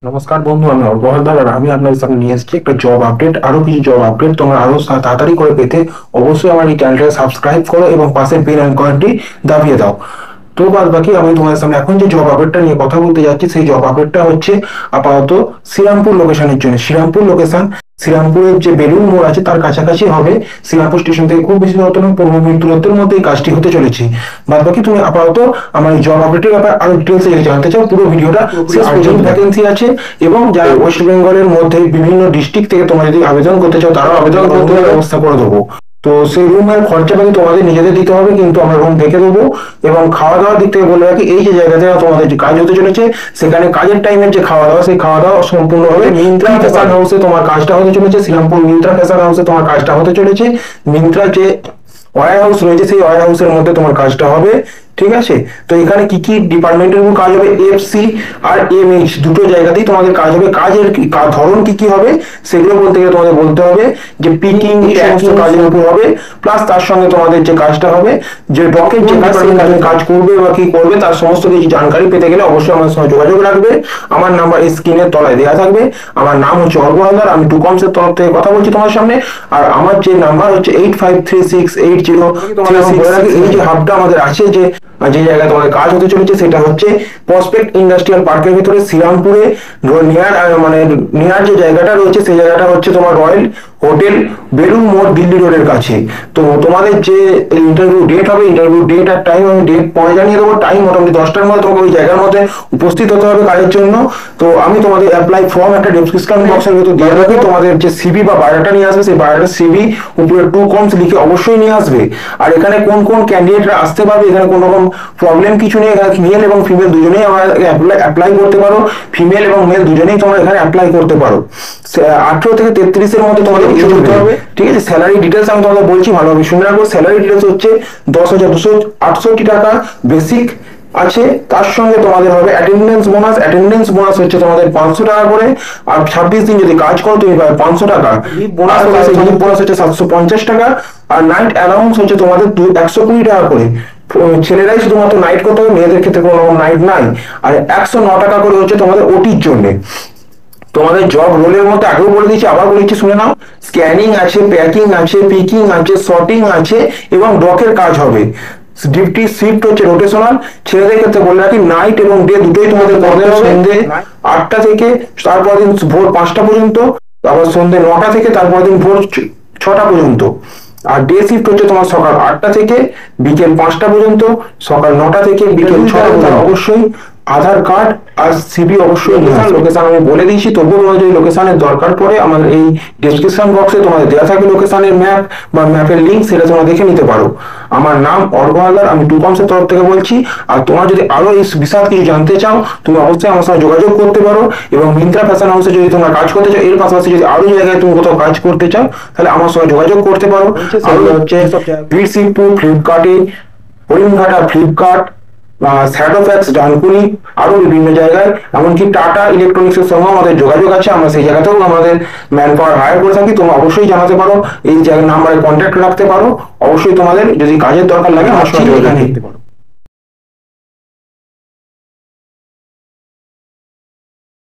নমস্কার বন্ধু, আমি অর্ঘ্য আর আমি আপনাদের সামনে নিয়ে এসেছি একটা জব আপডেট। আরো কিছু জব আপডেট তোমরা আরো তাড়াতাড়ি করে পেতে অবশ্যই আমার এই চ্যানেলটাকে সাবস্ক্রাইব করো এবং পাশের বেল আইকনটি দাবিয়ে দাও। তো বাদ বাকি আমি তোমাদের সামনে এখন যে জব আপডেটটা নিয়ে কথা বলতে যাচ্ছি, সেই জব আপডেটটা হচ্ছে আপাতত শ্রীরামপুর লোকেশনের জন্য। শ্রীরামপুর লোকেশন, শ্রীরামপুরের যে বেলুন মোড় আছে তার কাছাকাছি হবে। শ্রীরামপুর স্টেশন থেকে খুব বেশি দূরত্ব নয়, 15 মিনিট দূরত্বের মধ্যে এই কাজটি হতে চলেছে। বাদ বাকি তুমি আপাতত আমার এই জব আপডেটের ব্যাপারে আরো ডিটেলস জানতে চাও, পুরো ভিডিওটা শেষ পর্যন্ত ভ্যাকেন্সি আছে। এবং যারা ওয়েস্ট বেঙ্গলের মধ্যে বিভিন্ন ডিস্ট্রিক্ট থেকে তোমরা যদি আবেদন করতে চাও, তারাও আবেদন করতে ব্যবস্থা করে দেবো। তো সেই রুমের খরচাপাতি তোমাদের নিজেদের দিতে হবে, কিন্তু আমরা রুম দেখে দেবো। এবং খাওয়া দাওয়ার দিক থেকে বলে রাখি, এই যে জায়গাতে তোমাদের যে কাজ হতে চলেছে সেখানে কাজের টাইমের যে খাওয়া দাওয়া, সেই খাওয়া দাওয়া সম্পূর্ণ হবে মিন্ত্রা ফ্যাশন হাউসে তোমার কাজটা হতে চলেছে। শ্রীরামপুর মিন্ত্রা ফ্যাশন হাউসে তোমার কাজটা হতে চলেছে। মিন্ত্রা যে ওয়ার হাউস রয়েছে সেই ওয়ার হাউসের মধ্যে তোমার কাজটা হবে। ঠিক আছে, তো এখানে কি কি ডিপার্টমেন্টের উপর কাজ হবে, এফসি আর এমএইচ দুটো জায়গাতেই তোমাদের কাজ হবে। কাজের ধরন কি কি হবে সেগুলো বলতে গেলে তোমাদের বলতে হবে যে পিকিং এই সমস্ত কাজের উপর হবে। প্লাস তার সঙ্গে তোমাদের যে কাজটা হবে, যে ডকের যে কাজ করবে বা কি করবে তার সমস্ত কিছু জানকারি পেতে গেলে অবশ্যই আমার সঙ্গে যোগাযোগ রাখবে। আমার নাম্বার এই স্ক্রিনের তলায় দেওয়া থাকবে। আমার নাম হচ্ছে অর্ঘ্য হালদার, আমি টুকমস এর তরফ থেকে কথা বলছি তোমার সামনে। আর আমার যে নাম্বার হচ্ছে 85368036। এই যে হাবটা আমাদের আছে, যে জায়গায় তোমাদের কাজ হতে চলেছে সেটা হচ্ছে প্রসপেক্ট ইন্ডাস্ট্রিয়াল পার্কের ভিতরে শ্রীরামপুরে নিয়ার যে জায়গাটা রয়েছে সেই জায়গাটা হচ্ছে তোমার রয়্যাল হোটেল বেলুন মোড় দিল্লি রোডের কাছে। তো তোমাদের যে ইন্টারভিউ ডেট হবে, ইন্টারভিউ ডেট আর টাইম আমি ডেট পরে জানিয়ে দেবো। টাইম মোটামুটি 10টার মধ্যে তোমাকে ওই জায়গার মধ্যে উপস্থিত হতে হবে কাজের জন্য। তো আমি তোমাদের অ্যাপ্লাই ফর্ম একটা ডেসক্রিপশন বক্সের ভিতর দিয়ে রাখি। তোমাদের যে সিভি বা বায়োডাটা নিয়ে আসবে, সেই বায়োডাটা সিভি উপরে 2 কমস লিখে অবশ্যই নিয়ে আসবে। আর এখানে কোন কোন ক্যান্ডিডেটরা আসতে পারবে, এখানে কোনো রকম প্রবলেম কিছু নেই। এখানে মেল এবং ফিমেল দুজনেই আমরা অ্যাপ্লাই করতে পারো। ফিমেল এবং মেল দুজনেই তোমরা এখানে অ্যাপ্লাই করতে পারো। 18 থেকে 33 এর মধ্যে তোমাদের এজ হতে হবে। ঠিক আছে, স্যালারি ডিটেলস আমি তোমাদের বলছি, ভালোভাবে শুনে রাখবো। স্যালারি ডিটেলস হচ্ছে 10,268 টাকা বেসিক আছে। তার সঙ্গে তোমাদের হবে অ্যাটেন্ডেন্স বোনাস। অ্যাটেন্ডেন্স বোনাস হচ্ছে তোমাদের 500 টাকা করে। আর 26 দিন যদি কাজ করো তুমি পাবে 500 টাকা। লিভ বোনাস হচ্ছে 750 টাকা। আর নাইট অ্যালাউন্স হচ্ছে তোমাদের 120 টাকা করে। ছেলেরাই শুধুমাত্র নাইট করতে হবে, মেয়েদের ক্ষেত্রে কোনো রকম নাইট নাই। আর 109 টাকা করে হচ্ছে তোমাদের ওটির জন্য। তোমাদের জব রোলের মধ্যে আগেও বলে দিচ্ছি, আবার বলে দিচ্ছি, শুনে নাও। স্ক্যানিং আছে, প্যাকিং আছে, পিকিং আছে, সর্টিং আছে এবং ডকের কাজ হবে। ডিউটি শিফট হচ্ছে রোটেশনাল। ছেলেদের ক্ষেত্রে বলে রাখি, নাইট এবং ডে দুটোই তোমাদের করতে হবে। সন্ধ্যে 8টা থেকে তারপর দিন ভোর 5টা পর্যন্ত, আবার সন্ধ্যে 9টা থেকে তারপর দিন ভোর 6টা পর্যন্ত। আর ডে শিফট হচ্ছে তোমার সকাল 8টা থেকে বিকেল 5টা পর্যন্ত, সকাল 9টা থেকে বিকেল 6টা পর্যন্ত। অবশ্যই আধার কার্ড আর সিবি অবশ্যই। লোকেশন আমি বলে দিয়েছি, তবুও তোমাদের যদি লোকেশনের দরকার পড়ে আমার এই ডেসক্রিপশন বক্সে তোমাদের দেওয়া থাকবে লোকেশনের ম্যাপ বা ম্যাপের লিঙ্ক, সেটা তোমরা দেখে নিতে পারো। আমার নাম অর্ঘ্য হালদার, আমি টুকমসের তরফ থেকে বলছি। আর তোমরা যদি আরো এই বিশদ কিছু জানতে চাও, তুমি অবশ্যই আমার সঙ্গে যোগাযোগ করতে পারো। এবং মিন্ত্রা ফ্যাশন হাউসে যদি তোমরা কাজ করতে চাও, এর পাশাপাশি যদি আরো জায়গায় তুমি কোথাও কাজ করতে চাও, তাহলে আমার সঙ্গে যোগাযোগ করতে পারো। হচ্ছে বীরসিংহপুর ফ্লিপকার্টে, হরিণঘাটা ফ্লিপকার্ট, স্যাডোফ্যাক্স ডানকুনি, আরো বিভিন্ন জায়গায়, এমনকি টাটা ইলেকট্রনিক্স এর সঙ্গে আমাদের যোগাযোগ আছে। আমরা সেই জায়গাতেও আমাদের ম্যান পাওয়ার হায়ার করে থাকি। তোমরা অবশ্যই জানাতে পারো, এই নাম্বারে কন্ট্যাক্ট রাখতে পারো। অবশ্যই তোমাদের যদি কাজের দরকার লাগে আমার সঙ্গে যোগাযোগ করতে পারো।